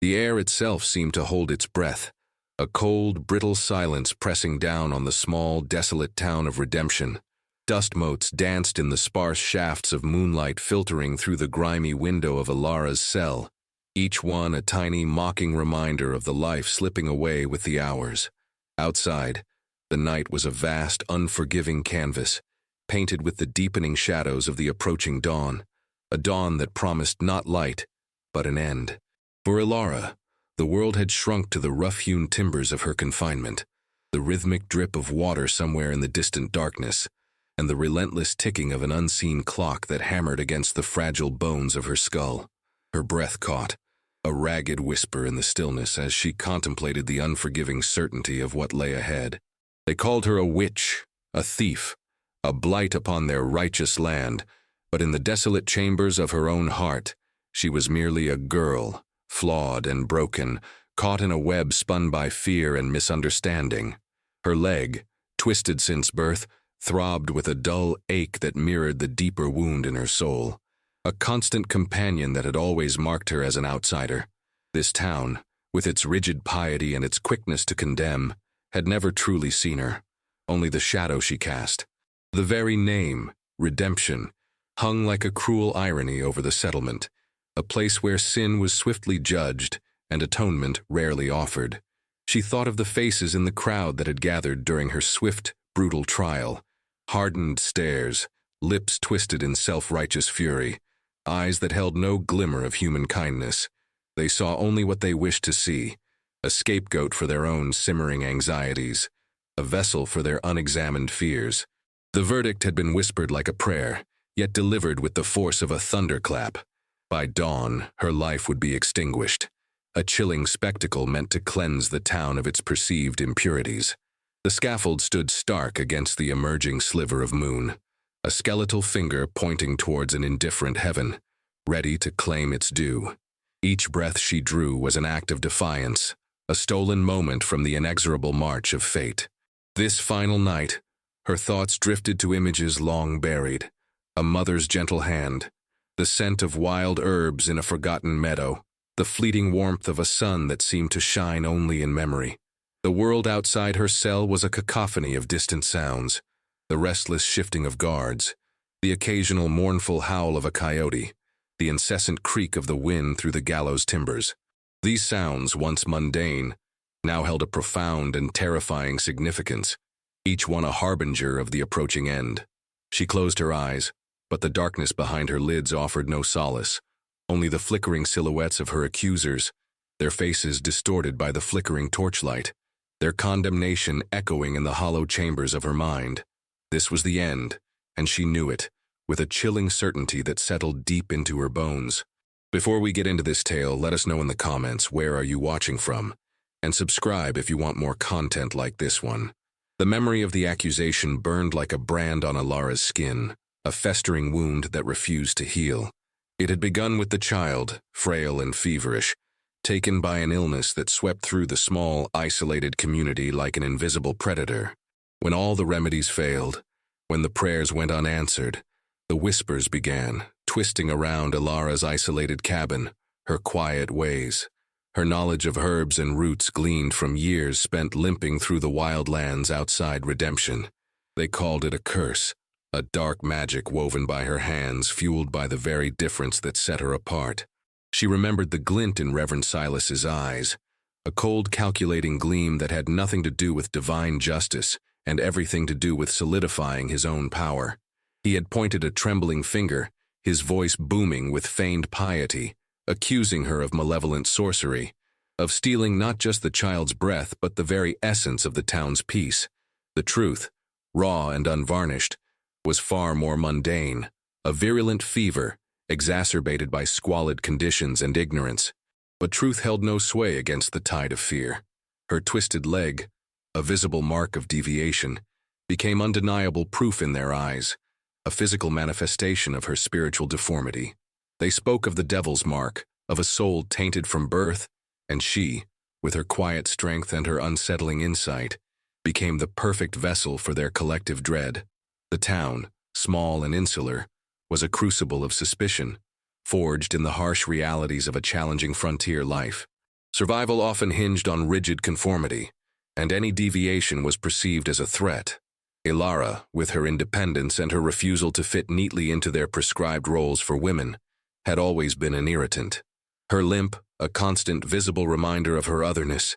The air itself seemed to hold its breath, a cold, brittle silence pressing down on the small, desolate town of Redemption. Dust motes danced in the sparse shafts of moonlight filtering through the grimy window of Alara's cell, each one a tiny, mocking reminder of the life slipping away with the hours. Outside, the night was a vast, unforgiving canvas, painted with the deepening shadows of the approaching dawn, a dawn that promised not light, but an end. For Alara, the world had shrunk to the rough-hewn timbers of her confinement, the rhythmic drip of water somewhere in the distant darkness, and the relentless ticking of an unseen clock that hammered against the fragile bones of her skull. Her breath caught, a ragged whisper in the stillness as she contemplated the unforgiving certainty of what lay ahead. They called her a witch, a thief, a blight upon their righteous land, but in the desolate chambers of her own heart, she was merely a girl, flawed and broken, caught in a web spun by fear and misunderstanding. Her leg, twisted since birth, throbbed with a dull ache that mirrored the deeper wound in her soul, a constant companion that had always marked her as an outsider. This town, with its rigid piety and its quickness to condemn, had never truly seen her, only the shadow she cast. The very name, Redemption, hung like a cruel irony over the settlement, a place where sin was swiftly judged and atonement rarely offered. She thought of the faces in the crowd that had gathered during her swift, brutal trial, hardened stares, lips twisted in self-righteous fury, eyes that held no glimmer of human kindness. They saw only what they wished to see, a scapegoat for their own simmering anxieties, a vessel for their unexamined fears. The verdict had been whispered like a prayer, yet delivered with the force of a thunderclap. By dawn, her life would be extinguished, a chilling spectacle meant to cleanse the town of its perceived impurities. The scaffold stood stark against the emerging sliver of moon, a skeletal finger pointing towards an indifferent heaven, ready to claim its due. Each breath she drew was an act of defiance, a stolen moment from the inexorable march of fate. This final night, her thoughts drifted to images long buried, a mother's gentle hand, the scent of wild herbs in a forgotten meadow, the fleeting warmth of a sun that seemed to shine only in memory. The world outside her cell was a cacophony of distant sounds, the restless shifting of guards, the occasional mournful howl of a coyote, the incessant creak of the wind through the gallows timbers. These sounds, once mundane, now held a profound and terrifying significance, each one a harbinger of the approaching end. She closed her eyes, but the darkness behind her lids offered no solace, only the flickering silhouettes of her accusers, their faces distorted by the flickering torchlight, their condemnation echoing in the hollow chambers of her mind. This was the end, and she knew it, with a chilling certainty that settled deep into her bones. Before we get into this tale, let us know in the comments where are you watching from, and subscribe if you want more content like this one. The memory of the accusation burned like a brand on Alara's skin, a festering wound that refused to heal. It had begun with the child, frail and feverish, taken by an illness that swept through the small, isolated community like an invisible predator. When all the remedies failed, when the prayers went unanswered, the whispers began, twisting around Alara's isolated cabin, her quiet ways. Her knowledge of herbs and roots gleaned from years spent limping through the wild lands outside Redemption. They called it a curse, a dark magic woven by her hands, fueled by the very difference that set her apart. She remembered the glint in Reverend Silas's eyes, a cold, calculating gleam that had nothing to do with divine justice and everything to do with solidifying his own power. He had pointed a trembling finger, his voice booming with feigned piety, accusing her of malevolent sorcery, of stealing not just the child's breath but the very essence of the town's peace. The truth, raw and unvarnished, was far more mundane, a virulent fever, exacerbated by squalid conditions and ignorance. But truth held no sway against the tide of fear. Her twisted leg, a visible mark of deviation, became undeniable proof in their eyes, a physical manifestation of her spiritual deformity. They spoke of the devil's mark, of a soul tainted from birth, and she, with her quiet strength and her unsettling insight, became the perfect vessel for their collective dread. The town, small and insular, was a crucible of suspicion, forged in the harsh realities of a challenging frontier life. Survival often hinged on rigid conformity, and any deviation was perceived as a threat. Ilara, with her independence and her refusal to fit neatly into their prescribed roles for women, had always been an irritant. Her limp, a constant visible reminder of her otherness,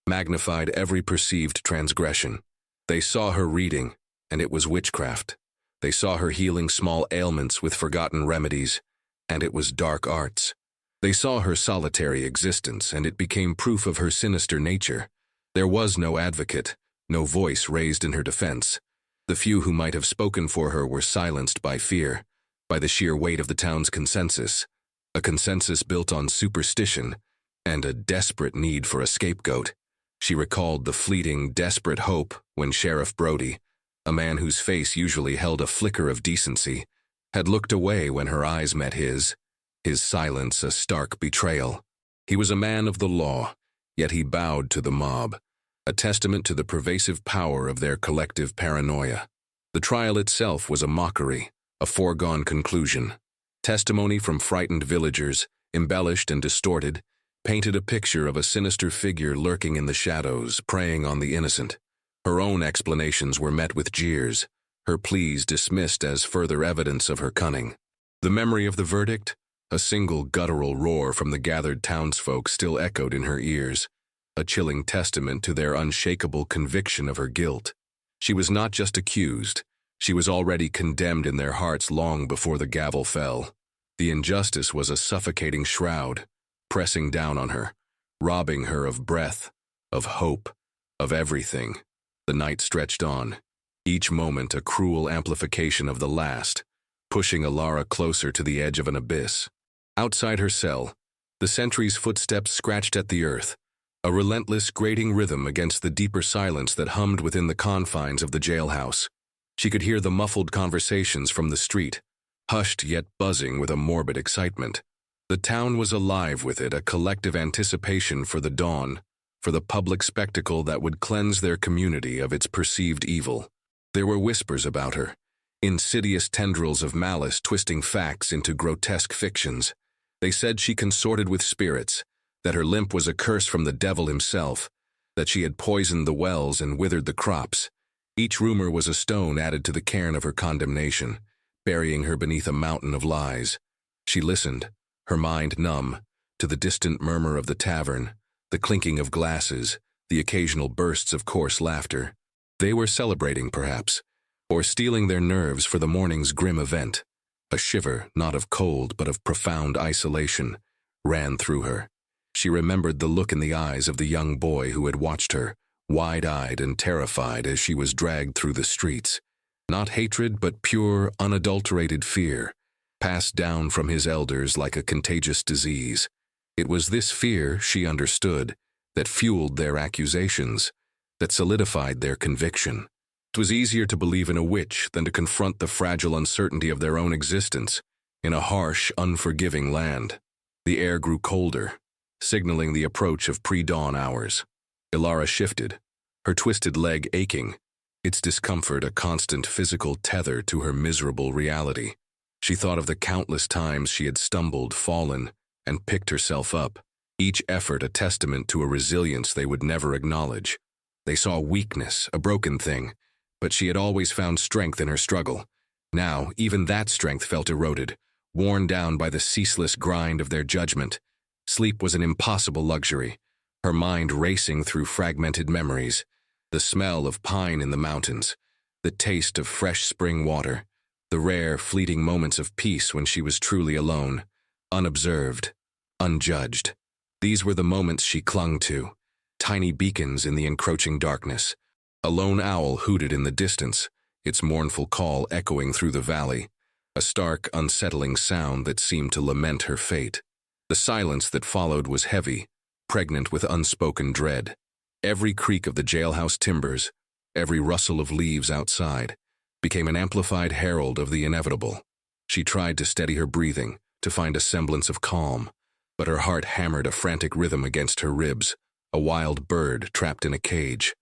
magnified every perceived transgression. They saw her reading, and it was witchcraft. They saw her healing small ailments with forgotten remedies, and it was dark arts. They saw her solitary existence, and it became proof of her sinister nature. There was no advocate, no voice raised in her defense. The few who might have spoken for her were silenced by fear, by the sheer weight of the town's consensus, a consensus built on superstition and a desperate need for a scapegoat. She recalled the fleeting, desperate hope when Sheriff Brody, a man whose face usually held a flicker of decency, had looked away when her eyes met his silence a stark betrayal. He was a man of the law, yet he bowed to the mob, a testament to the pervasive power of their collective paranoia. The trial itself was a mockery, a foregone conclusion. Testimony from frightened villagers, embellished and distorted, painted a picture of a sinister figure lurking in the shadows, preying on the innocent. Her own explanations were met with jeers, her pleas dismissed as further evidence of her cunning. The memory of the verdict, a single guttural roar from the gathered townsfolk, still echoed in her ears, a chilling testament to their unshakable conviction of her guilt. She was not just accused, she was already condemned in their hearts long before the gavel fell. The injustice was a suffocating shroud, pressing down on her, robbing her of breath, of hope, of everything. The night stretched on, each moment a cruel amplification of the last, pushing Ilara closer to the edge of an abyss. Outside her cell, the sentry's footsteps scratched at the earth, a relentless grating rhythm against the deeper silence that hummed within the confines of the jailhouse. She could hear the muffled conversations from the street, hushed yet buzzing with a morbid excitement. The town was alive with it, a collective anticipation for the dawn, for the public spectacle that would cleanse their community of its perceived evil. There were whispers about her, insidious tendrils of malice twisting facts into grotesque fictions. They said she consorted with spirits, that her limp was a curse from the devil himself, that she had poisoned the wells and withered the crops. Each rumor was a stone added to the cairn of her condemnation, burying her beneath a mountain of lies. She listened, her mind numb, to the distant murmur of the tavern, the clinking of glasses, the occasional bursts of coarse laughter. They were celebrating, perhaps, or steeling their nerves for the morning's grim event. A shiver, not of cold but of profound isolation, ran through her. She remembered the look in the eyes of the young boy who had watched her, wide-eyed and terrified as she was dragged through the streets. Not hatred, but pure, unadulterated fear, passed down from his elders like a contagious disease. It was this fear, she understood, that fueled their accusations, that solidified their conviction. It was easier to believe in a witch than to confront the fragile uncertainty of their own existence in a harsh, unforgiving land. The air grew colder, signaling the approach of pre-dawn hours. Ilara shifted, her twisted leg aching, its discomfort a constant physical tether to her miserable reality. She thought of the countless times she had stumbled, fallen, and picked herself up, each effort a testament to a resilience they would never acknowledge. They saw weakness, a broken thing, but she had always found strength in her struggle. Now, even that strength felt eroded, worn down by the ceaseless grind of their judgment. Sleep was an impossible luxury, her mind racing through fragmented memories, the smell of pine in the mountains, the taste of fresh spring water, the rare, fleeting moments of peace when she was truly alone, unobserved, unjudged. These were the moments she clung to, tiny beacons in the encroaching darkness. A lone owl hooted in the distance, its mournful call echoing through the valley, a stark, unsettling sound that seemed to lament her fate. The silence that followed was heavy, pregnant with unspoken dread. Every creak of the jailhouse timbers, every rustle of leaves outside, became an amplified herald of the inevitable. She tried to steady her breathing, to find a semblance of calm, but her heart hammered a frantic rhythm against her ribs, a wild bird trapped in a cage.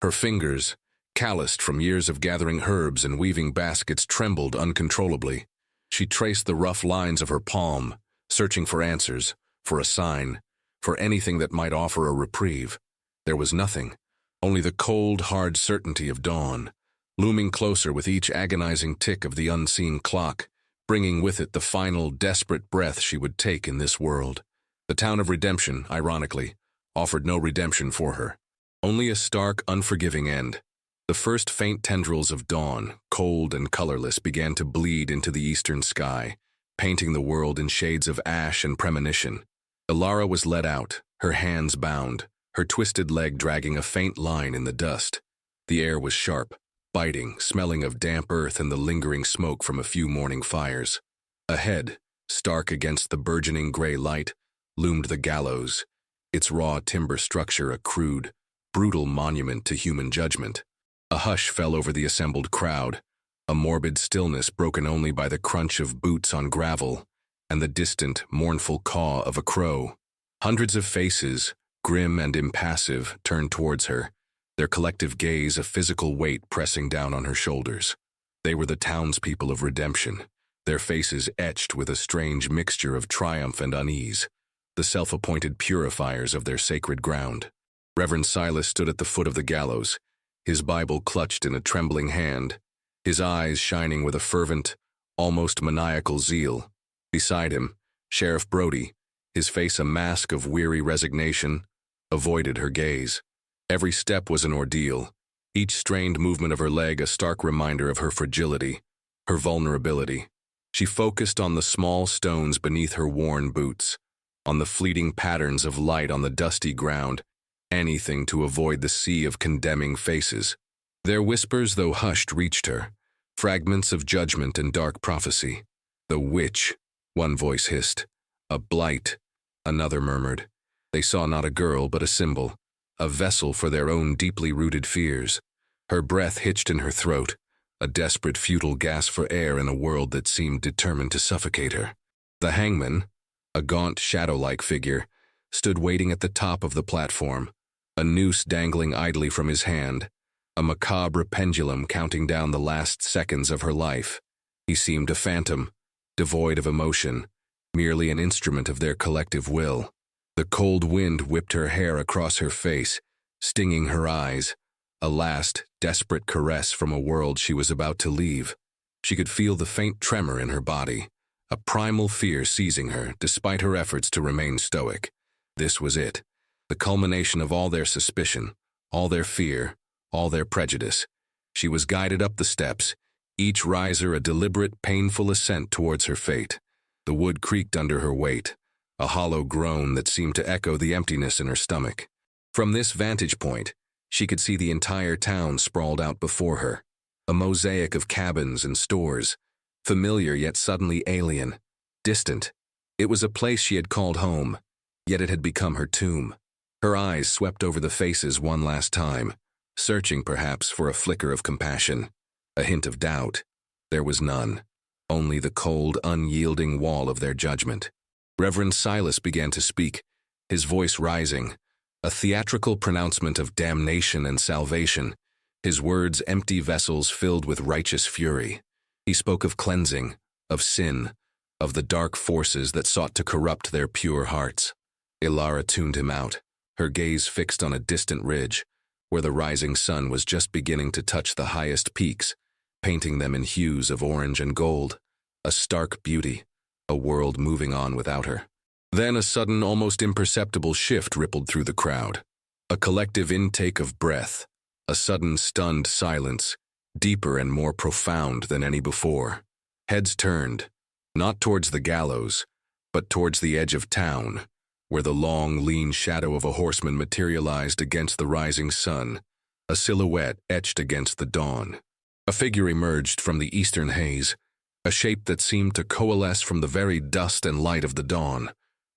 Her fingers, calloused from years of gathering herbs and weaving baskets, trembled uncontrollably. She traced the rough lines of her palm, searching for answers, for a sign, for anything that might offer a reprieve. There was nothing, only the cold, hard certainty of dawn, looming closer with each agonizing tick of the unseen clock, bringing with it the final, desperate breath she would take in this world. The town of redemption, ironically, offered no redemption for her. Only a stark, unforgiving end. The first faint tendrils of dawn, cold and colorless, began to bleed into the eastern sky, painting the world in shades of ash and premonition. Ilara was led out, her hands bound, her twisted leg dragging a faint line in the dust. The air was sharp, biting, smelling of damp earth and the lingering smoke from a few morning fires. Ahead, stark against the burgeoning gray light, loomed the gallows, its raw timber structure a crude, brutal monument to human judgment. A hush fell over the assembled crowd, a morbid stillness broken only by the crunch of boots on gravel and the distant, mournful caw of a crow. Hundreds of faces, grim and impassive, turned towards her, their collective gaze a physical weight pressing down on her shoulders. They were the townspeople of redemption, their faces etched with a strange mixture of triumph and unease, the self-appointed purifiers of their sacred ground. Reverend Silas stood at the foot of the gallows, his Bible clutched in a trembling hand, his eyes shining with a fervent, almost maniacal zeal. Beside him, Sheriff Brody, his face a mask of weary resignation, avoided her gaze. Every step was an ordeal, each strained movement of her leg a stark reminder of her fragility, her vulnerability. She focused on the small stones beneath her worn boots, on the fleeting patterns of light on the dusty ground, anything to avoid the sea of condemning faces. Their whispers, though hushed, reached her, fragments of judgment and dark prophecy. "The witch," one voice hissed. "A blight," another murmured. They saw not a girl but a symbol, a vessel for their own deeply rooted fears. Her breath hitched in her throat, a desperate, futile gasp for air in a world that seemed determined to suffocate her. The hangman, a gaunt, shadow-like figure, stood waiting at the top of the platform, a noose dangling idly from his hand, a macabre pendulum counting down the last seconds of her life. He seemed a phantom, devoid of emotion, merely an instrument of their collective will. The cold wind whipped her hair across her face, stinging her eyes, a last, desperate caress from a world she was about to leave. She could feel the faint tremor in her body, a primal fear seizing her despite her efforts to remain stoic. This was it, the culmination of all their suspicion, all their fear, all their prejudice. She was guided up the steps, each riser a deliberate, painful ascent towards her fate. The wood creaked under her weight, a hollow groan that seemed to echo the emptiness in her stomach. From this vantage point, she could see the entire town sprawled out before her, a mosaic of cabins and stores, familiar yet suddenly alien, distant. It was a place she had called home, yet it had become her tomb. Her eyes swept over the faces one last time, searching perhaps for a flicker of compassion, a hint of doubt. There was none, only the cold, unyielding wall of their judgment. Reverend Silas began to speak, his voice rising, a theatrical pronouncement of damnation and salvation, his words empty vessels filled with righteous fury. He spoke of cleansing, of sin, of the dark forces that sought to corrupt their pure hearts. Ilara tuned him out, her gaze fixed on a distant ridge, where the rising sun was just beginning to touch the highest peaks, painting them in hues of orange and gold, a stark beauty, a world moving on without her. Then a sudden, almost imperceptible shift rippled through the crowd, a collective intake of breath, a sudden stunned silence, deeper and more profound than any before. Heads turned, not towards the gallows, but towards the edge of town, where the long, lean shadow of a horseman materialized against the rising sun, a silhouette etched against the dawn. A figure emerged from the eastern haze, a shape that seemed to coalesce from the very dust and light of the dawn,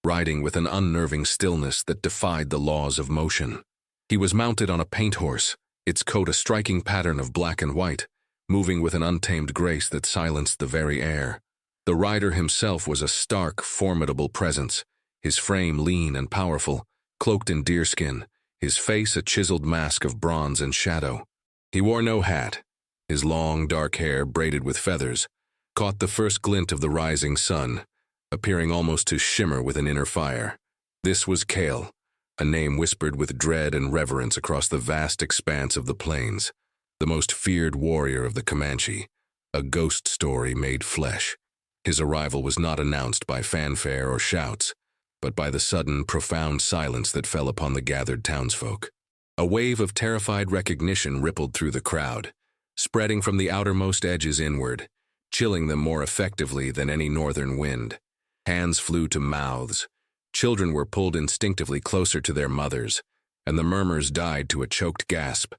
riding with an unnerving stillness that defied the laws of motion. He was mounted on a paint horse, its coat a striking pattern of black and white, moving with an untamed grace that silenced the very air. The rider himself was a stark, formidable presence, his frame lean and powerful, cloaked in deerskin, his face a chiseled mask of bronze and shadow. He wore no hat. His long, dark hair, braided with feathers, caught the first glint of the rising sun, appearing almost to shimmer with an inner fire. This was Cale, a name whispered with dread and reverence across the vast expanse of the plains, the most feared warrior of the Comanche, a ghost story made flesh. His arrival was not announced by fanfare or shouts, but by the sudden, profound silence that fell upon the gathered townsfolk. A wave of terrified recognition rippled through the crowd, spreading from the outermost edges inward, chilling them more effectively than any northern wind. Hands flew to mouths. Children were pulled instinctively closer to their mothers, and the murmurs died to a choked gasp.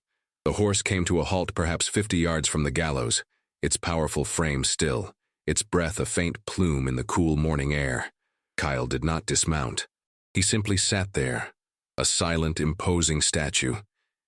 The horse came to a halt perhaps 50 yards from the gallows, its powerful frame still, its breath a faint plume in the cool morning air. Kyle did not dismount. He simply sat there, a silent, imposing statue,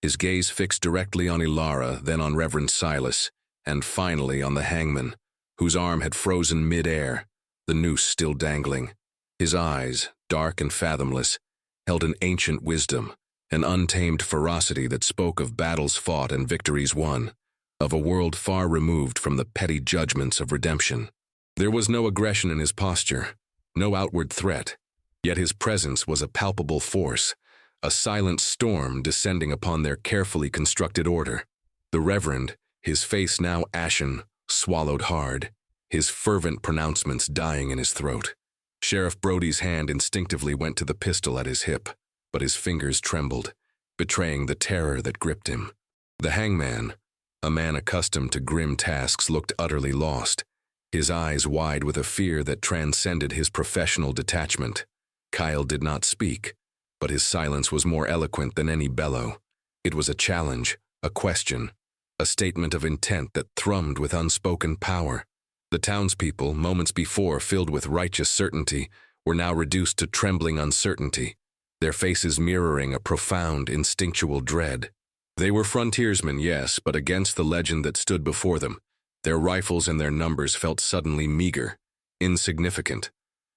his gaze fixed directly on Ilara, then on Reverend Silas, and finally on the hangman, whose arm had frozen mid-air, the noose still dangling. His eyes, dark and fathomless, held an ancient wisdom, an untamed ferocity that spoke of battles fought and victories won, of a world far removed from the petty judgments of redemption. There was no aggression in his posture, no outward threat, yet his presence was a palpable force, a silent storm descending upon their carefully constructed order. The Reverend, his face now ashen, swallowed hard, his fervent pronouncements dying in his throat. Sheriff Brody's hand instinctively went to the pistol at his hip, but his fingers trembled, betraying the terror that gripped him. The hangman, a man accustomed to grim tasks, looked utterly lost, his eyes wide with a fear that transcended his professional detachment. Kyle did not speak, but his silence was more eloquent than any bellow. It was a challenge, a question, a statement of intent that thrummed with unspoken power. The townspeople, moments before filled with righteous certainty, were now reduced to trembling uncertainty, their faces mirroring a profound, instinctual dread. They were frontiersmen, yes, but against the legend that stood before them, their rifles and their numbers felt suddenly meager, insignificant.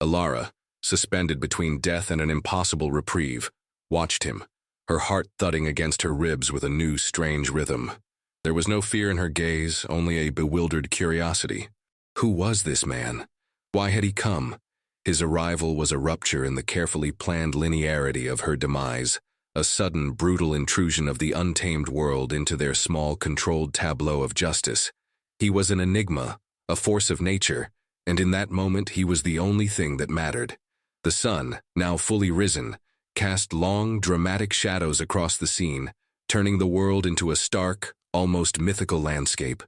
Ilara, suspended between death and an impossible reprieve, watched him, her heart thudding against her ribs with a new, strange rhythm. There was no fear in her gaze, only a bewildered curiosity. Who was this man? Why had he come? His arrival was a rupture in the carefully planned linearity of her demise, a sudden, brutal intrusion of the untamed world into their small, controlled tableau of justice. He was an enigma, a force of nature, and in that moment he was the only thing that mattered. The sun, now fully risen, cast long, dramatic shadows across the scene, turning the world into a stark, almost mythical landscape.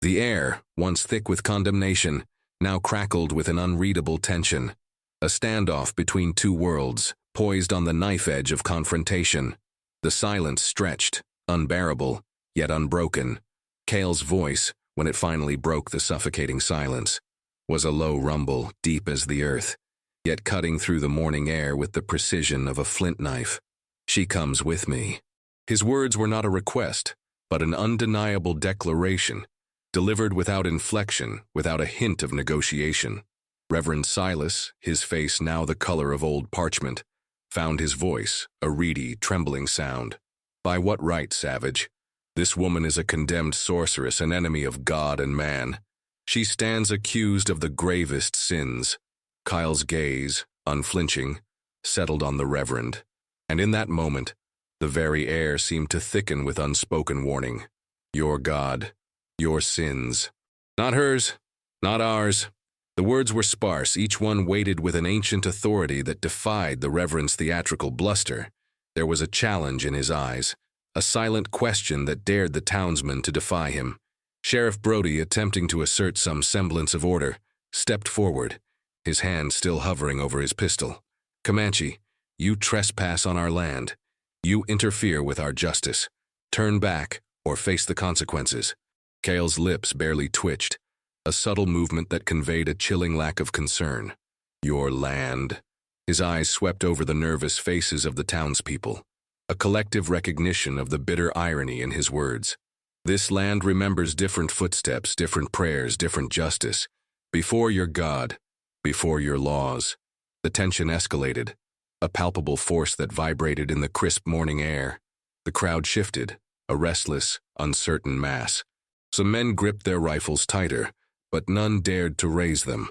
The air, once thick with condemnation, now crackled with an unreadable tension. A standoff between two worlds, poised on the knife edge of confrontation. The silence stretched, unbearable, yet unbroken. Cale's voice, when it finally broke the suffocating silence, was a low rumble, deep as the earth, yet cutting through the morning air with the precision of a flint knife. "She comes with me." His words were not a request, but an undeniable declaration, delivered without inflection, without a hint of negotiation. Reverend Silas, his face now the color of old parchment, found his voice, a reedy, trembling sound. "By what right, savage? This woman is a condemned sorceress, an enemy of God and man. She stands accused of the gravest sins." Kyle's gaze, unflinching, settled on the Reverend, and in that moment, the very air seemed to thicken with unspoken warning. "Your God, your sins. Not hers, not ours." The words were sparse, each one weighted with an ancient authority that defied the Reverend's theatrical bluster. There was a challenge in his eyes, a silent question that dared the townsmen to defy him. Sheriff Brody, attempting to assert some semblance of order, stepped forward, his hand still hovering over his pistol. "Comanche, you trespass on our land. You interfere with our justice. Turn back or face the consequences." Cale's lips barely twitched, a subtle movement that conveyed a chilling lack of concern. "Your land." His eyes swept over the nervous faces of the townspeople, a collective recognition of the bitter irony in his words. "This land remembers different footsteps, different prayers, different justice. Before your God, before your laws." The tension escalated, a palpable force that vibrated in the crisp morning air. The crowd shifted, a restless, uncertain mass. Some men gripped their rifles tighter, but none dared to raise them.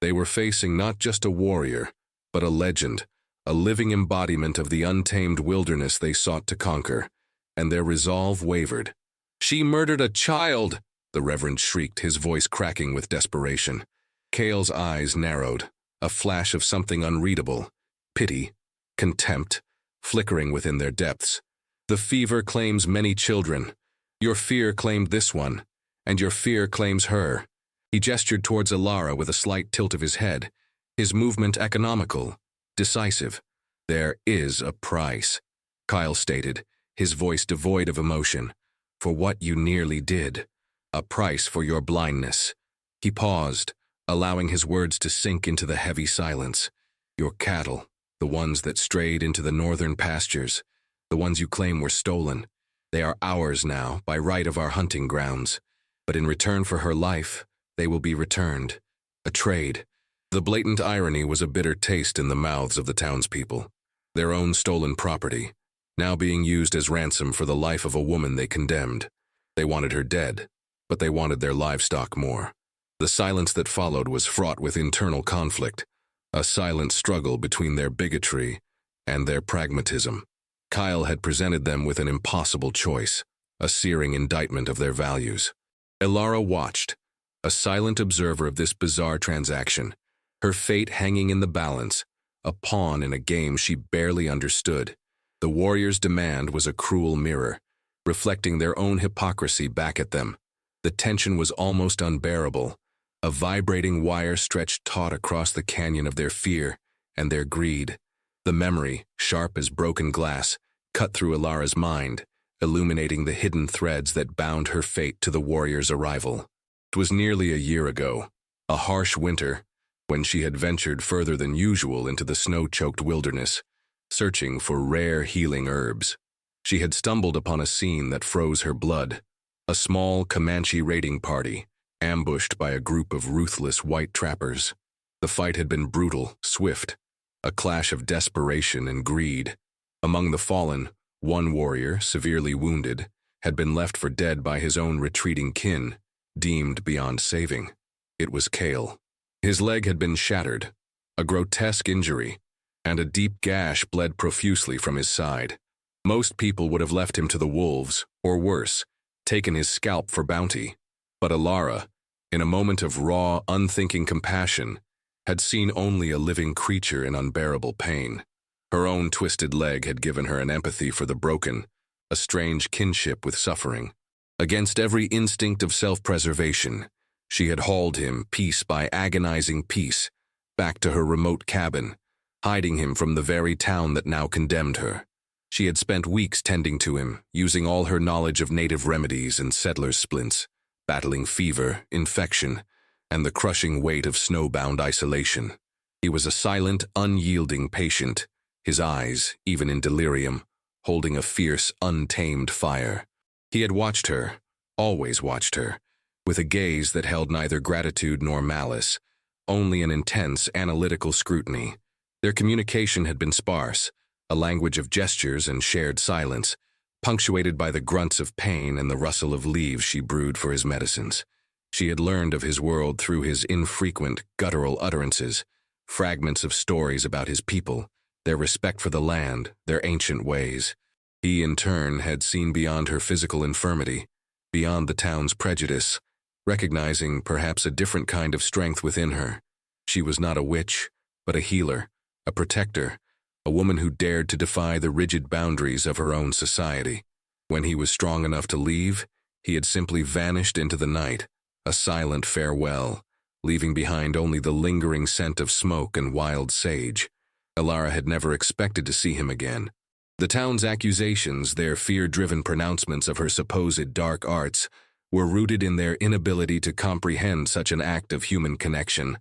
They were facing not just a warrior, but a legend, a living embodiment of the untamed wilderness they sought to conquer, and their resolve wavered. "She murdered a child!" the Reverend shrieked, his voice cracking with desperation. Cale's eyes narrowed, a flash of something unreadable, pity, contempt, flickering within their depths. "The fever claims many children. Your fear claimed this one, and your fear claims her." He gestured towards Alara with a slight tilt of his head, his movement economical, decisive. "There is a price," Kyle stated, his voice devoid of emotion, "for what you nearly did. A price for your blindness." He paused, allowing his words to sink into the heavy silence. "Your cattle, the ones that strayed into the northern pastures, the ones you claim were stolen, they are ours now by right of our hunting grounds. But in return for her life, they will be returned. A trade." The blatant irony was a bitter taste in the mouths of the townspeople. Their own stolen property, now being used as ransom for the life of a woman they condemned. They wanted her dead, but they wanted their livestock more. The silence that followed was fraught with internal conflict, a silent struggle between their bigotry and their pragmatism. Kyle had presented them with an impossible choice, a searing indictment of their values. Alara watched, a silent observer of this bizarre transaction, her fate hanging in the balance, a pawn in a game she barely understood. The warriors' demand was a cruel mirror, reflecting their own hypocrisy back at them. The tension was almost unbearable, a vibrating wire stretched taut across the canyon of their fear and their greed. The memory, sharp as broken glass, cut through Alara's mind, illuminating the hidden threads that bound her fate to the warriors' arrival. It was nearly a year ago, a harsh winter, when she had ventured further than usual into the snow-choked wilderness, searching for rare healing herbs. She had stumbled upon a scene that froze her blood, a small Comanche raiding party, ambushed by a group of ruthless white trappers. The fight had been brutal, swift, a clash of desperation and greed. Among the fallen, one warrior, severely wounded, had been left for dead by his own retreating kin, deemed beyond saving. It was Cale. His leg had been shattered, a grotesque injury, and a deep gash bled profusely from his side. Most people would have left him to the wolves, or worse, taken his scalp for bounty. But Alara, in a moment of raw, unthinking compassion, had seen only a living creature in unbearable pain. Her own twisted leg had given her an empathy for the broken, a strange kinship with suffering. Against every instinct of self-preservation, she had hauled him, piece by agonizing piece, back to her remote cabin, hiding him from the very town that now condemned her. She had spent weeks tending to him, using all her knowledge of native remedies and settler's splints, battling fever, infection, and the crushing weight of snowbound isolation. He was a silent, unyielding patient, his eyes, even in delirium, holding a fierce, untamed fire. He had watched her, always watched her, with a gaze that held neither gratitude nor malice, only an intense, analytical scrutiny. Their communication had been sparse, a language of gestures and shared silence, punctuated by the grunts of pain and the rustle of leaves she brewed for his medicines. She had learned of his world through his infrequent, guttural utterances, fragments of stories about his people, their respect for the land, their ancient ways. He, in turn, had seen beyond her physical infirmity, beyond the town's prejudice, recognizing perhaps a different kind of strength within her. She was not a witch, but a healer, a protector, a woman who dared to defy the rigid boundaries of her own society. When he was strong enough to leave, he had simply vanished into the night, a silent farewell, leaving behind only the lingering scent of smoke and wild sage. Alara had never expected to see him again. The town's accusations, their fear-driven pronouncements of her supposed dark arts, were rooted in their inability to comprehend such an act of human connection,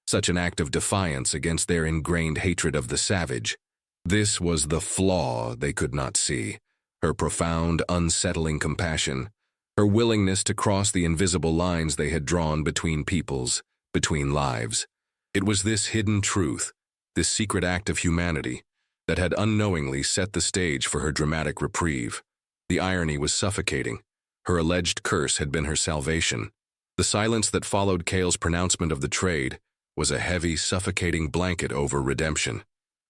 such an act of defiance against their ingrained hatred of the savage. This was the flaw they could not see, her profound, unsettling compassion, her willingness to cross the invisible lines they had drawn between peoples, between lives. It was this hidden truth, this secret act of humanity, that had unknowingly set the stage for her dramatic reprieve. The irony was suffocating. Her alleged curse had been her salvation. The silence that followed Cale's pronouncement of the trade was a heavy, suffocating blanket over redemption.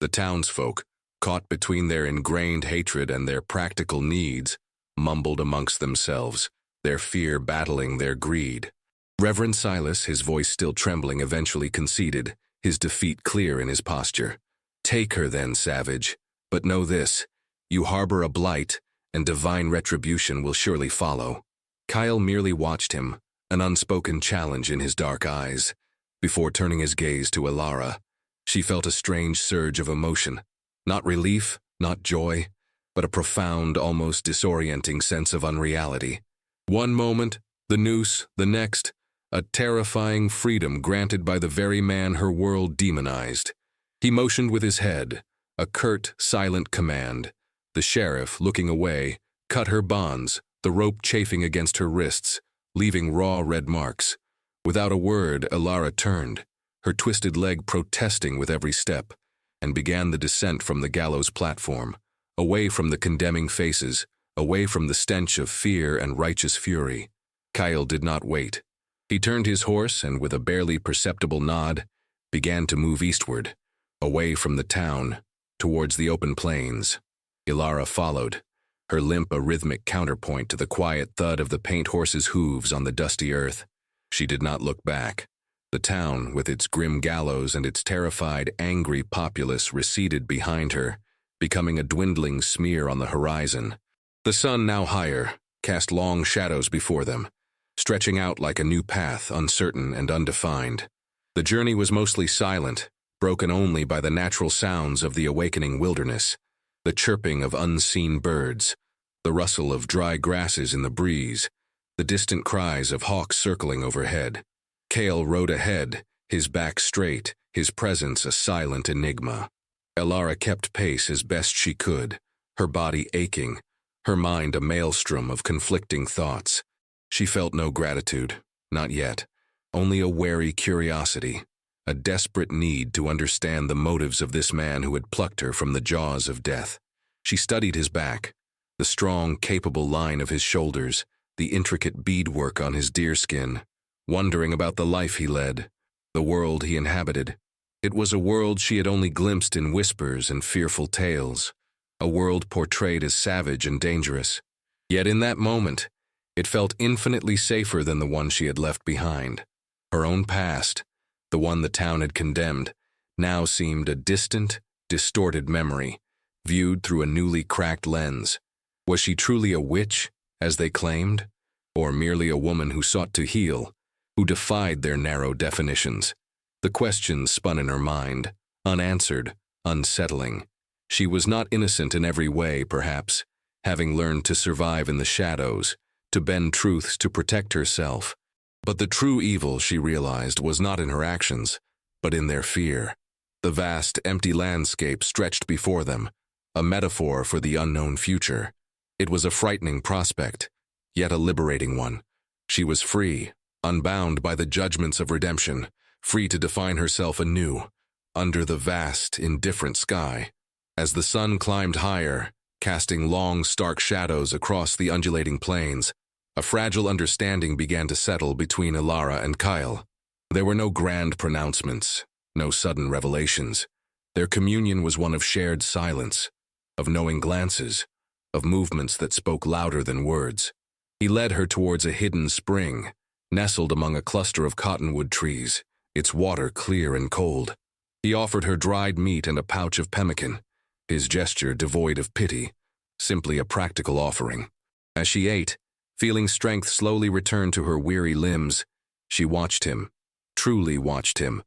The townsfolk, caught between their ingrained hatred and their practical needs, mumbled amongst themselves, their fear battling their greed. Reverend Silas, his voice still trembling, eventually conceded, his defeat clear in his posture. "Take her then, savage, but know this, you harbor a blight, and divine retribution will surely follow." Kyle merely watched him, an unspoken challenge in his dark eyes. Before turning his gaze to Ilara, she felt a strange surge of emotion. Not relief, not joy, but a profound, almost disorienting sense of unreality. One moment, the noose, the next, a terrifying freedom granted by the very man her world demonized. He motioned with his head, a curt, silent command. The sheriff, looking away, cut her bonds, the rope chafing against her wrists, leaving raw red marks. Without a word, Ilara turned, her twisted leg protesting with every step, and began the descent from the gallows platform, away from the condemning faces, away from the stench of fear and righteous fury. Kyle did not wait. He turned his horse and, with a barely perceptible nod, began to move eastward, away from the town, towards the open plains. Ilara followed, her limp a rhythmic counterpoint to the quiet thud of the paint horse's hooves on the dusty earth. She did not look back. The town, with its grim gallows and its terrified, angry populace, receded behind her, becoming a dwindling smear on the horizon. The sun, now higher, cast long shadows before them, stretching out like a new path, uncertain and undefined. The journey was mostly silent, broken only by the natural sounds of the awakening wilderness, the chirping of unseen birds, the rustle of dry grasses in the breeze, the distant cries of hawks circling overhead. Kale rode ahead, his back straight, his presence a silent enigma. Ilara kept pace as best she could, her body aching, her mind a maelstrom of conflicting thoughts. She felt no gratitude, not yet, only a wary curiosity, a desperate need to understand the motives of this man who had plucked her from the jaws of death. She studied his back, the strong, capable line of his shoulders, the intricate beadwork on his deerskin, wondering about the life he led, the world he inhabited. It was a world she had only glimpsed in whispers and fearful tales, a world portrayed as savage and dangerous. Yet in that moment, it felt infinitely safer than the one she had left behind. Her own past, the one the town had condemned, now seemed a distant, distorted memory, viewed through a newly cracked lens. Was she truly a witch, as they claimed, or merely a woman who sought to heal, who defied their narrow definitions? The questions spun in her mind, unanswered, unsettling. She was not innocent in every way, perhaps, having learned to survive in the shadows, to bend truths to protect herself. But the true evil, she realized, was not in her actions, but in their fear. The vast, empty landscape stretched before them, a metaphor for the unknown future. It was a frightening prospect, yet a liberating one. She was free, unbound by the judgments of redemption, free to define herself anew, under the vast, indifferent sky. As the sun climbed higher, casting long, stark shadows across the undulating plains, a fragile understanding began to settle between Ilara and Kyle. There were no grand pronouncements, no sudden revelations. Their communion was one of shared silence, of knowing glances, of movements that spoke louder than words. He led her towards a hidden spring, nestled among a cluster of cottonwood trees, its water clear and cold. He offered her dried meat and a pouch of pemmican, his gesture devoid of pity, simply a practical offering. As she ate, feeling strength slowly return to her weary limbs, she watched him, truly watched him,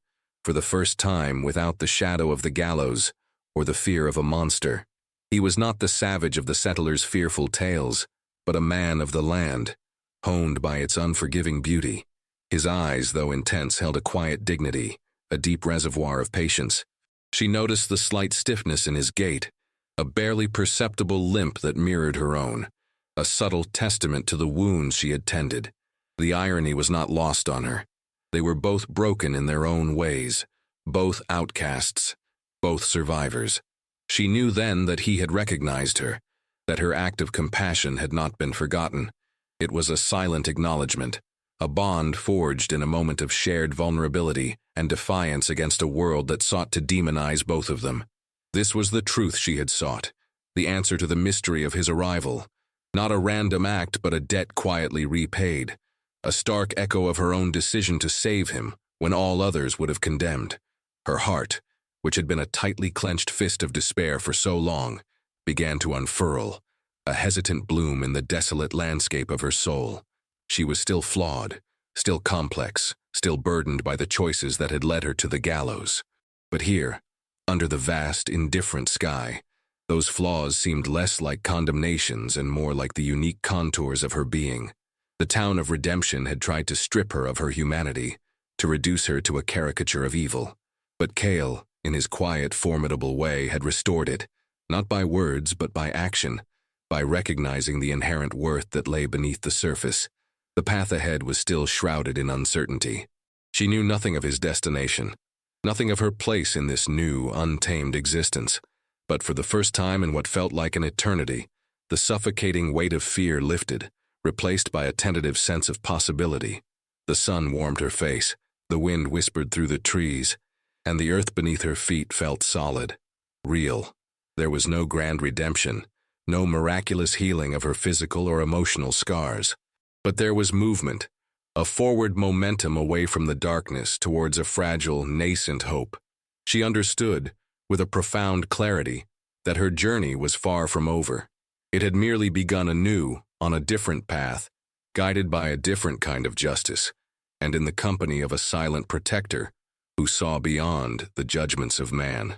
for the first time without the shadow of the gallows or the fear of a monster. He was not the savage of the settlers' fearful tales, but a man of the land, honed by its unforgiving beauty. His eyes, though intense, held a quiet dignity, a deep reservoir of patience. She noticed the slight stiffness in his gait, a barely perceptible limp that mirrored her own, a subtle testament to the wounds she had tended. The irony was not lost on her. They were both broken in their own ways, both outcasts, both survivors. She knew then that he had recognized her, that her act of compassion had not been forgotten. It was a silent acknowledgement, a bond forged in a moment of shared vulnerability and defiance against a world that sought to demonize both of them. This was the truth she had sought, the answer to the mystery of his arrival. Not a random act, but a debt quietly repaid, a stark echo of her own decision to save him when all others would have condemned. Her heart, which had been a tightly clenched fist of despair for so long, began to unfurl, a hesitant bloom in the desolate landscape of her soul. She was still flawed, still complex, still burdened by the choices that had led her to the gallows. But here, under the vast, indifferent sky, those flaws seemed less like condemnations and more like the unique contours of her being. The town of redemption had tried to strip her of her humanity, to reduce her to a caricature of evil. But Cale, in his quiet, formidable way, had restored it, not by words but by action, by recognizing the inherent worth that lay beneath the surface. The path ahead was still shrouded in uncertainty. She knew nothing of his destination, nothing of her place in this new, untamed existence. But for the first time in what felt like an eternity, the suffocating weight of fear lifted, replaced by a tentative sense of possibility. The sun warmed her face, the wind whispered through the trees, and the earth beneath her feet felt solid, real. There was no grand redemption, no miraculous healing of her physical or emotional scars. But there was movement, a forward momentum away from the darkness towards a fragile, nascent hope. She understood, with a profound clarity, that her journey was far from over. It had merely begun anew, on a different path, guided by a different kind of justice, and in the company of a silent protector who saw beyond the judgments of man.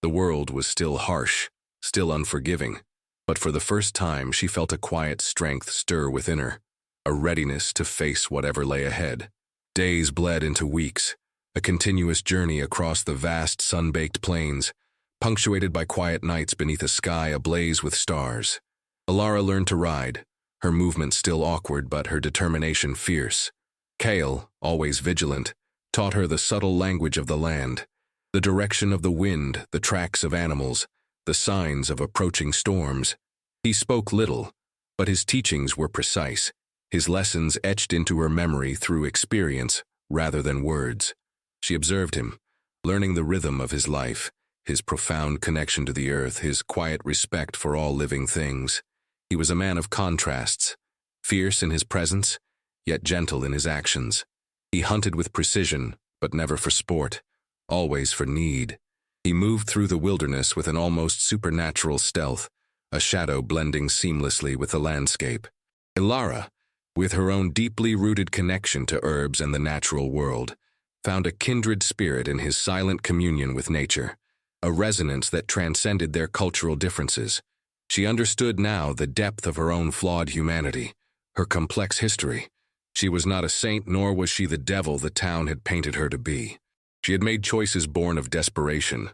The world was still harsh, still unforgiving, but for the first time she felt a quiet strength stir within her, a readiness to face whatever lay ahead. Days bled into weeks, a continuous journey across the vast sun-baked plains, punctuated by quiet nights beneath a sky ablaze with stars. Alara learned to ride, her movement still awkward but her determination fierce. Cale, always vigilant, taught her the subtle language of the land, the direction of the wind, the tracks of animals, the signs of approaching storms. He spoke little, but his teachings were precise, his lessons etched into her memory through experience rather than words. She observed him, learning the rhythm of his life, his profound connection to the earth, his quiet respect for all living things. He was a man of contrasts, fierce in his presence, yet gentle in his actions. He hunted with precision, but never for sport, always for need. He moved through the wilderness with an almost supernatural stealth, a shadow blending seamlessly with the landscape. Alara, with her own deeply rooted connection to herbs and the natural world, found a kindred spirit in his silent communion with nature, a resonance that transcended their cultural differences. She understood now the depth of her own flawed humanity, her complex history. She was not a saint, nor was she the devil the town had painted her to be. She had made choices born of desperation,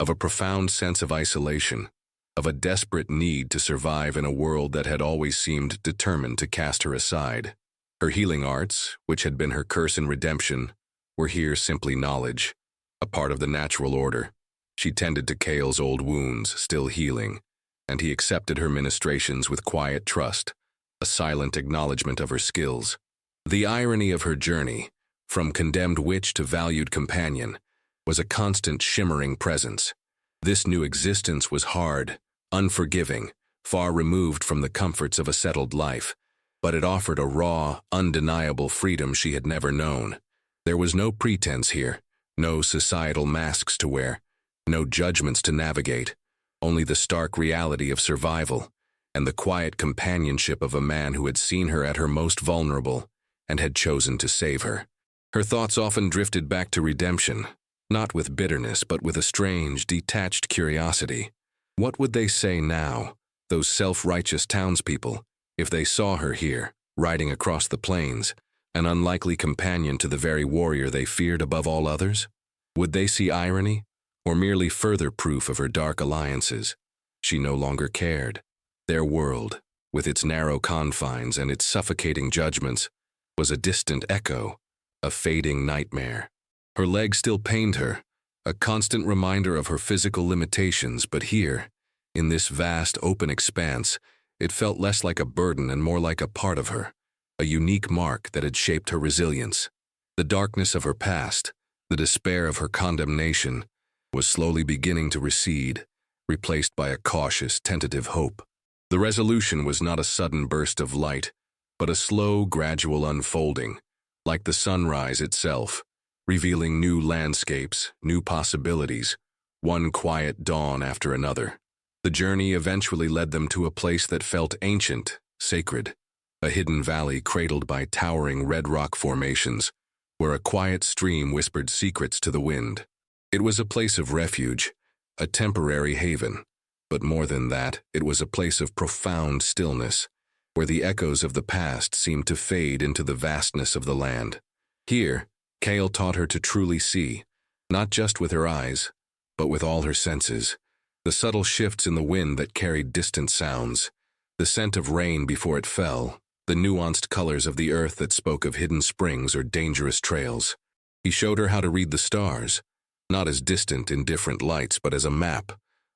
of a profound sense of isolation, of a desperate need to survive in a world that had always seemed determined to cast her aside. Her healing arts, which had been her curse in redemption, were here simply knowledge, a part of the natural order. She tended to Cale's old wounds, still healing, and he accepted her ministrations with quiet trust, a silent acknowledgement of her skills. The irony of her journey, from condemned witch to valued companion, was a constant shimmering presence. This new existence was hard, unforgiving, far removed from the comforts of a settled life, but it offered a raw, undeniable freedom she had never known. There was no pretense here, no societal masks to wear, no judgments to navigate, only the stark reality of survival and the quiet companionship of a man who had seen her at her most vulnerable and had chosen to save her. Her thoughts often drifted back to redemption, not with bitterness but with a strange, detached curiosity. What would they say now, those self-righteous townspeople, if they saw her here, riding across the plains, an unlikely companion to the very warrior they feared above all others? Would they see irony, or merely further proof of her dark alliances? She no longer cared. Their world, with its narrow confines and its suffocating judgments, was a distant echo, a fading nightmare. Her legs still pained her, a constant reminder of her physical limitations, but here, in this vast open expanse, it felt less like a burden and more like a part of her, a unique mark that had shaped her resilience. The darkness of her past, the despair of her condemnation, was slowly beginning to recede, replaced by a cautious, tentative hope. The resolution was not a sudden burst of light, but a slow, gradual unfolding, like the sunrise itself, revealing new landscapes, new possibilities, one quiet dawn after another. The journey eventually led them to a place that felt ancient, sacred, a hidden valley cradled by towering red rock formations, where a quiet stream whispered secrets to the wind. It was a place of refuge, a temporary haven, but more than that, it was a place of profound stillness, where the echoes of the past seemed to fade into the vastness of the land. Here, Kale taught her to truly see, not just with her eyes, but with all her senses. The subtle shifts in the wind that carried distant sounds, the scent of rain before it fell, the nuanced colors of the earth that spoke of hidden springs or dangerous trails. He showed her how to read the stars, not as distant, indifferent lights, but as a map,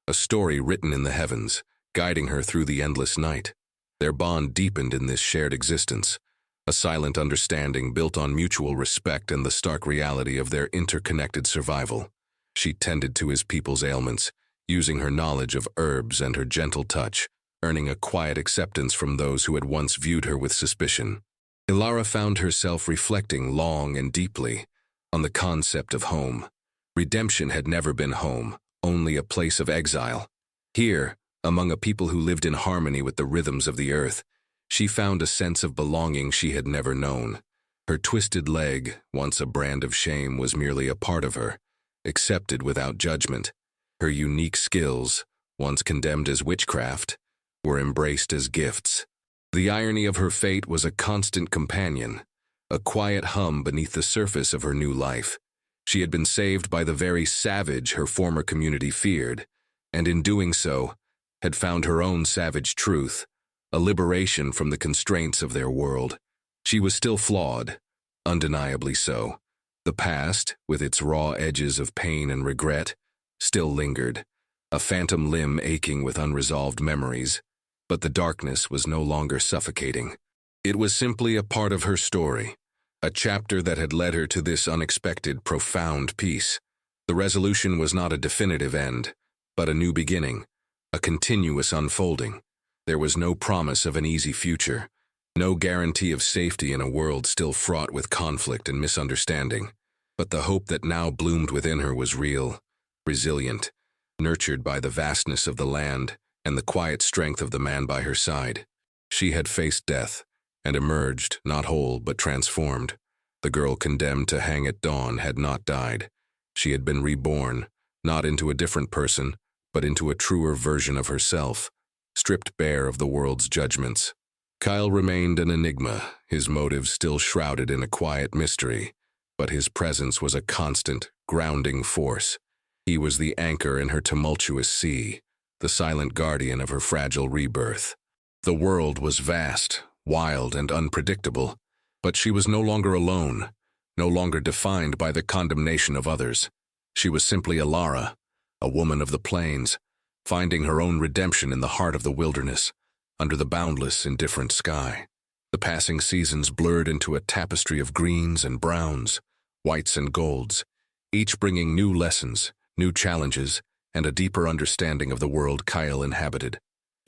a story written in the heavens, guiding her through the endless night. Their bond deepened in this shared existence, a silent understanding built on mutual respect and the stark reality of their interconnected survival. She tended to his people's ailments, using her knowledge of herbs and her gentle touch, earning a quiet acceptance from those who had once viewed her with suspicion. Ilara found herself reflecting long and deeply on the concept of home. Redemption had never been home, only a place of exile. Here, among a people who lived in harmony with the rhythms of the earth, she found a sense of belonging she had never known. Her twisted leg, once a brand of shame, was merely a part of her, accepted without judgment. Her unique skills, once condemned as witchcraft, were embraced as gifts. The irony of her fate was a constant companion, a quiet hum beneath the surface of her new life. She had been saved by the very savage her former community feared, and in doing so, had found her own savage truth, a liberation from the constraints of their world. She was still flawed, undeniably so. The past, with its raw edges of pain and regret, still lingered, a phantom limb aching with unresolved memories, but the darkness was no longer suffocating. It was simply a part of her story, a chapter that had led her to this unexpected, profound peace. The resolution was not a definitive end, but a new beginning, a continuous unfolding. There was no promise of an easy future, no guarantee of safety in a world still fraught with conflict and misunderstanding. But the hope that now bloomed within her was real, resilient, nurtured by the vastness of the land and the quiet strength of the man by her side. She had faced death and emerged, not whole but transformed. The girl condemned to hang at dawn had not died. She had been reborn, not into a different person, but into a truer version of herself, stripped bare of the world's judgments. Kyle remained an enigma, his motives still shrouded in a quiet mystery, but his presence was a constant, grounding force. He was the anchor in her tumultuous sea, the silent guardian of her fragile rebirth. The world was vast, wild, and unpredictable, but she was no longer alone, no longer defined by the condemnation of others. She was simply Ilara, a woman of the plains, finding her own redemption in the heart of the wilderness, under the boundless, indifferent sky. The passing seasons blurred into a tapestry of greens and browns, whites and golds, each bringing new lessons, new challenges, and a deeper understanding of the world Kyle inhabited.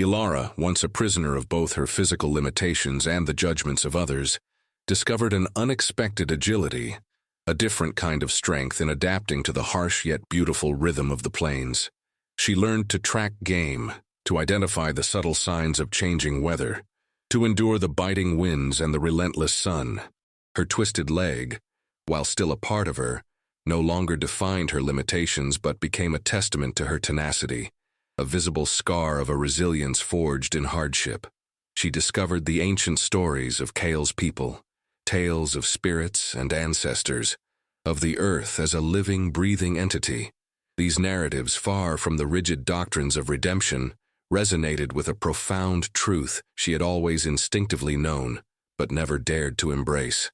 Ilara, once a prisoner of both her physical limitations and the judgments of others, discovered an unexpected agility, a different kind of strength in adapting to the harsh yet beautiful rhythm of the plains. She learned to track game, to identify the subtle signs of changing weather, to endure the biting winds and the relentless sun. Her twisted leg, while still a part of her, no longer defined her limitations but became a testament to her tenacity, a visible scar of a resilience forged in hardship. She discovered the ancient stories of Kale's people, tales of spirits and ancestors, of the earth as a living, breathing entity. These narratives, far from the rigid doctrines of redemption, resonated with a profound truth she had always instinctively known, but never dared to embrace.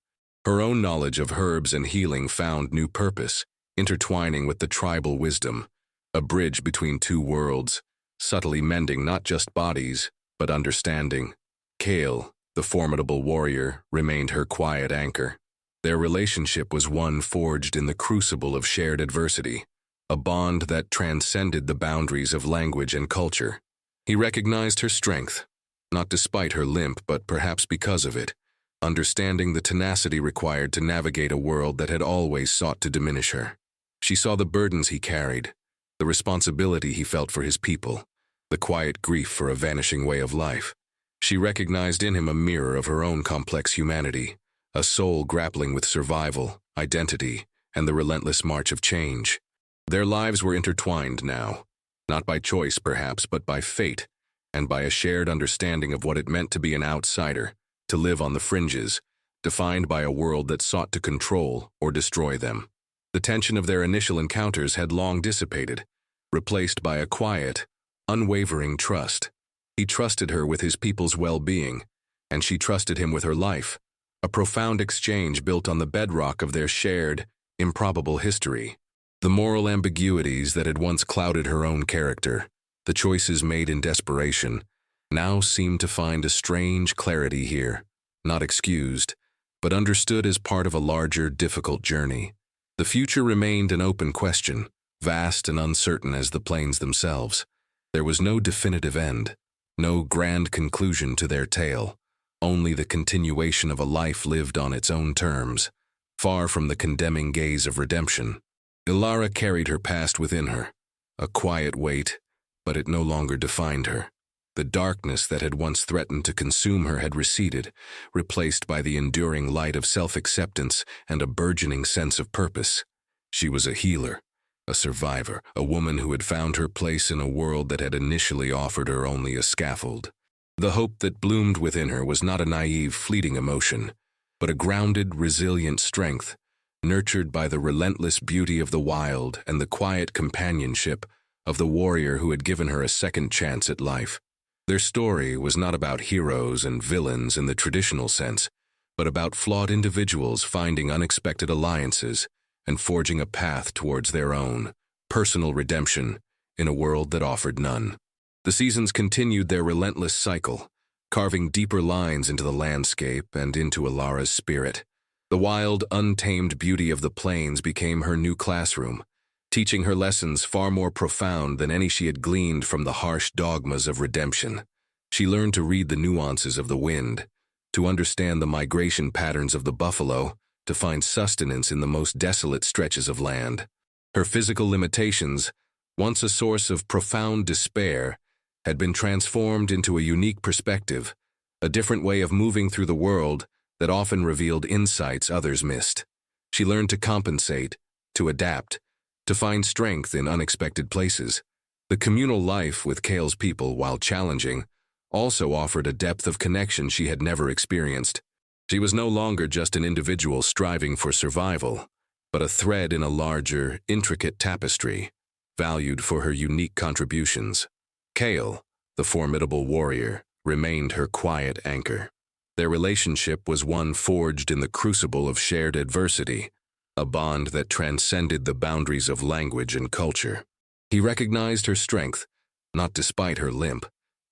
Her own knowledge of herbs and healing found new purpose, intertwining with the tribal wisdom, a bridge between two worlds, subtly mending not just bodies, but understanding. Kale, the formidable warrior, remained her quiet anchor. Their relationship was one forged in the crucible of shared adversity. a bond that transcended the boundaries of language and culture. He recognized her strength, not despite her limp, but perhaps because of it, understanding the tenacity required to navigate a world that had always sought to diminish her. She saw the burdens he carried, the responsibility he felt for his people, the quiet grief for a vanishing way of life. She recognized in him a mirror of her own complex humanity, a soul grappling with survival, identity, and the relentless march of change. Their lives were intertwined now, not by choice perhaps, but by fate, and by a shared understanding of what it meant to be an outsider, to live on the fringes, defined by a world that sought to control or destroy them. The tension of their initial encounters had long dissipated, replaced by a quiet, unwavering trust. He trusted her with his people's well-being, and she trusted him with her life, a profound exchange built on the bedrock of their shared, improbable history. The moral ambiguities that had once clouded her own character, the choices made in desperation, now seemed to find a strange clarity here, not excused, but understood as part of a larger, difficult journey. The future remained an open question, vast and uncertain as the plains themselves. There was no definitive end, no grand conclusion to their tale, only the continuation of a life lived on its own terms, far from the condemning gaze of redemption. Ilara carried her past within her, a quiet weight, but it no longer defined her. The darkness that had once threatened to consume her had receded, replaced by the enduring light of self-acceptance and a burgeoning sense of purpose. She was a healer, a survivor, a woman who had found her place in a world that had initially offered her only a scaffold. The hope that bloomed within her was not a naive, fleeting emotion, but a grounded, resilient strength, nurtured by the relentless beauty of the wild and the quiet companionship of the warrior who had given her a second chance at life. Their story was not about heroes and villains in the traditional sense, but about flawed individuals finding unexpected alliances and forging a path towards their own personal redemption in a world that offered none. The seasons continued their relentless cycle, carving deeper lines into the landscape and into Ilara's spirit. The wild, untamed beauty of the plains became her new classroom, teaching her lessons far more profound than any she had gleaned from the harsh dogmas of redemption. She learned to read the nuances of the wind, to understand the migration patterns of the buffalo, to find sustenance in the most desolate stretches of land. Her physical limitations, once a source of profound despair, had been transformed into a unique perspective, a different way of moving through the world that often revealed insights others missed. She learned to compensate, to adapt, to find strength in unexpected places. The communal life with Kale's people, while challenging, also offered a depth of connection she had never experienced. She was no longer just an individual striving for survival, but a thread in a larger, intricate tapestry, valued for her unique contributions. Kale, the formidable warrior, remained her quiet anchor. Their relationship was one forged in the crucible of shared adversity, a bond that transcended the boundaries of language and culture. He recognized her strength, not despite her limp,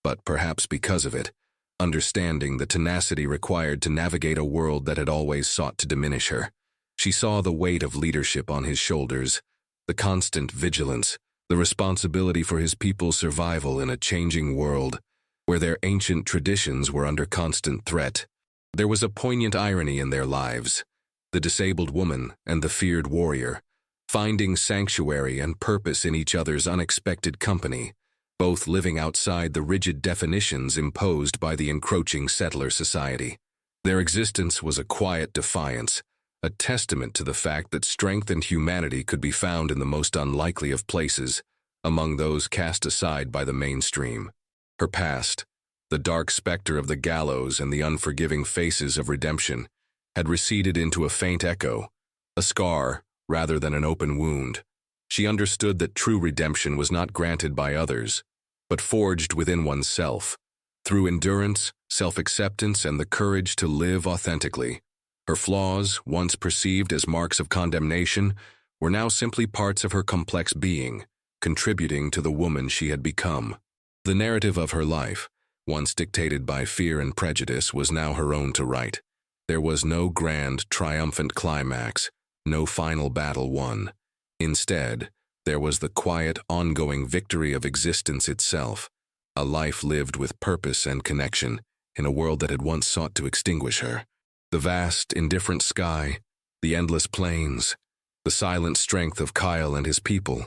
but perhaps because of it, understanding the tenacity required to navigate a world that had always sought to diminish her. She saw the weight of leadership on his shoulders, the constant vigilance, the responsibility for his people's survival in a changing world where their ancient traditions were under constant threat. There was a poignant irony in their lives, the disabled woman and the feared warrior, finding sanctuary and purpose in each other's unexpected company, both living outside the rigid definitions imposed by the encroaching settler society. Their existence was a quiet defiance, a testament to the fact that strength and humanity could be found in the most unlikely of places, among those cast aside by the mainstream. Her past, the dark specter of the gallows and the unforgiving faces of redemption, had receded into a faint echo, a scar rather than an open wound. She understood that true redemption was not granted by others, but forged within oneself, through endurance, self-acceptance, and the courage to live authentically. Her flaws, once perceived as marks of condemnation, were now simply parts of her complex being, contributing to the woman she had become. The narrative of her life, once dictated by fear and prejudice, was now her own to write. There was no grand, triumphant climax, no final battle won. Instead, There was the quiet, ongoing victory of existence itself, a life lived with purpose and connection in a world that had once sought to extinguish her. The vast, indifferent sky, the endless plains, the silent strength of Kyle and his people,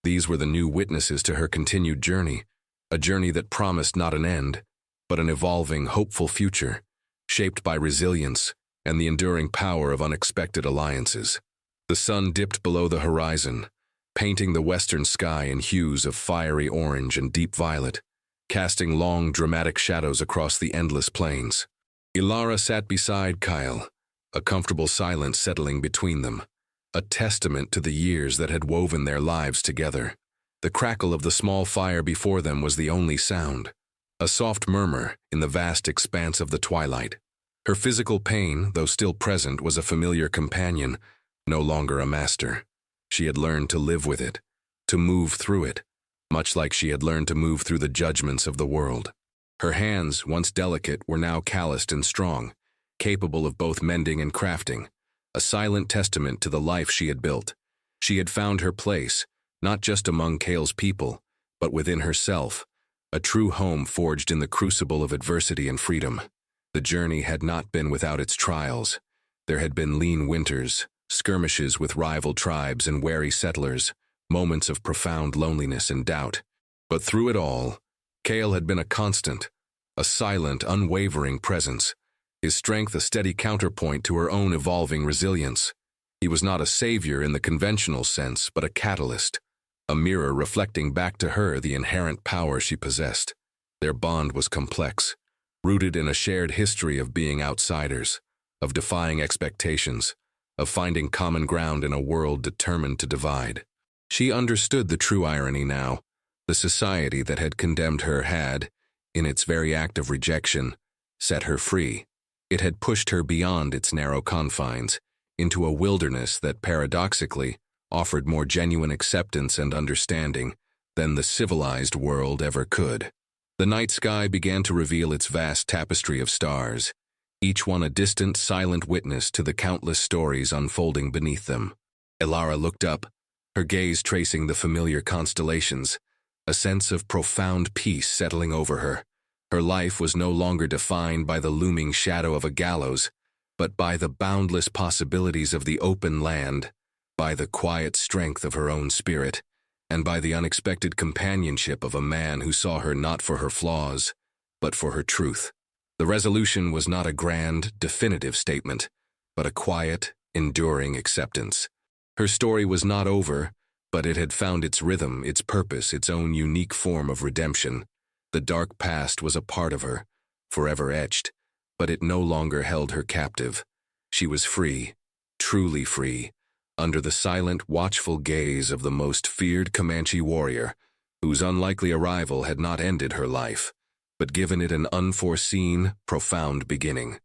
these were the new witnesses to her continued journey, a journey that promised not an end, but an evolving, hopeful future, shaped by resilience and the enduring power of unexpected alliances. The sun dipped below the horizon, painting the western sky in hues of fiery orange and deep violet, casting long, dramatic shadows across the endless plains. Ilara sat beside Kyle, a comfortable silence settling between them, a testament to the years that had woven their lives together. The crackle of the small fire before them was the only sound, a soft murmur in the vast expanse of the twilight. Her physical pain, though still present, was a familiar companion, no longer a master. She had learned to live with it, to move through it, much like she had learned to move through the judgments of the world. Her hands, once delicate, were now calloused and strong, capable of both mending and crafting, a silent testament to the life she had built. She had found her place, not just among Kale's people, but within herself, a true home forged in the crucible of adversity and freedom. The journey had not been without its trials. There had been lean winters, skirmishes with rival tribes and wary settlers, moments of profound loneliness and doubt. But through it all, Kale had been a constant, a silent, unwavering presence, his strength a steady counterpoint to her own evolving resilience. He was not a savior in the conventional sense, but a catalyst, a mirror reflecting back to her the inherent power she possessed. Their bond was complex, rooted in a shared history of being outsiders, of defying expectations, of finding common ground in a world determined to divide. She understood the true irony now. The society that had condemned her had, in its very act of rejection, set her free. It had pushed her beyond its narrow confines, into a wilderness that paradoxically offered more genuine acceptance and understanding than the civilized world ever could. The night sky began to reveal its vast tapestry of stars, each one a distant, silent witness to the countless stories unfolding beneath them. Ilara looked up, her gaze tracing the familiar constellations, a sense of profound peace settling over her. Her life was no longer defined by the looming shadow of a gallows, but by the boundless possibilities of the open land, by the quiet strength of her own spirit, and by the unexpected companionship of a man who saw her not for her flaws, but for her truth. The resolution was not a grand, definitive statement, but a quiet, enduring acceptance. Her story was not over, but it had found its rhythm, its purpose, its own unique form of redemption. The dark past was a part of her, forever etched, but it no longer held her captive. She was free, truly free, under the silent, watchful gaze of the most feared Comanche warrior, whose unlikely arrival had not ended her life, but given it an unforeseen, profound beginning.